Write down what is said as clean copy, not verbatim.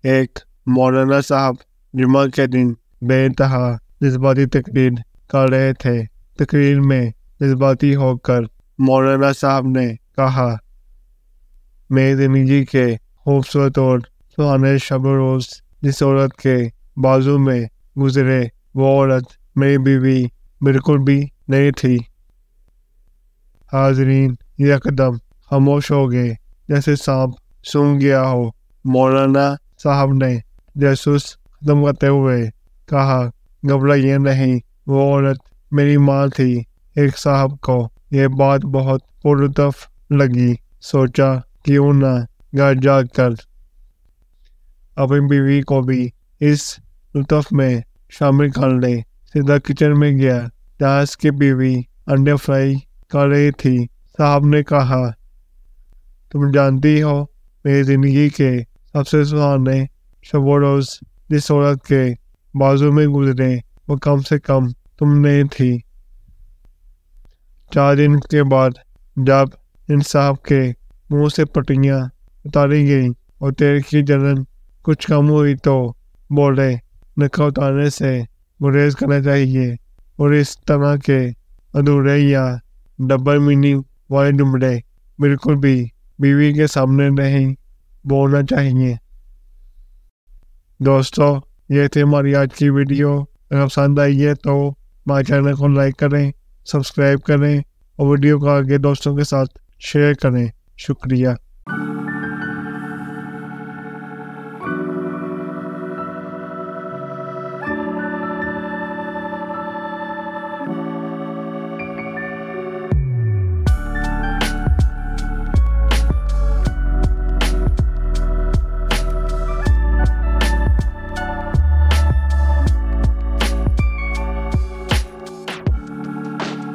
ایک مولانا صاحب جمعہ کے دن بے انتہا جذباتی تقریر کر رہے تھے۔ تقریر میں جذباتی ہو کر مولانا صاحب نے کہا، میری زندگی کے خوبصورت اور سہانے شب و روز جس عورت کے بازو میں گزرے وہ عورت میری بیوی بالکل بھی نہیں تھی۔ حاضرین یکدم خاموش ہو گئے جیسے سانپ سونگھ گیا ہو۔ مولانا صاحب نے جاسوس ختم کرتے ہوئے کہا، گھبرائیے نہیں، وہ عورت میری ماں تھی۔ ایک صاحب کو یہ بات بہت پرلطف لگی، سوچا کیوں نہ گھر جا کر اپنی بیوی کو بھی اس لطف میں شامل کر لے۔ سیدھا کچن میں گیا جہاں اس کی بیوی انڈے فرائی کر رہی تھی۔ صاحب نے کہا، تم جانتی ہو میری زندگی کے سب سے سہانے شب و روز جس عورت کے بازو میں گزرے وہ کم سے کم تم نہیں تھی۔ 4 دن کے بعد جب ان صاحب کے منہ سے پٹیاں اتاری گئیں اور تیل کی جلن کچھ کم ہوئی تو بولے، نکاح اتارنے سے گریز کرنا چاہیے اور اس طرح کے ادھورے یا ڈبل میننگ والے جملے بالکل بھی بیوی کے سامنے نہیں بولنا چاہیے۔ دوستو، یہ تھی ہماری آج کی ویڈیو۔ اگر پسند آئی ہے تو ہمارے چینل کو لائک کریں، سبسکرائب کریں اور ویڈیو کو آگے دوستوں کے ساتھ شیئر کریں۔ شکریہ۔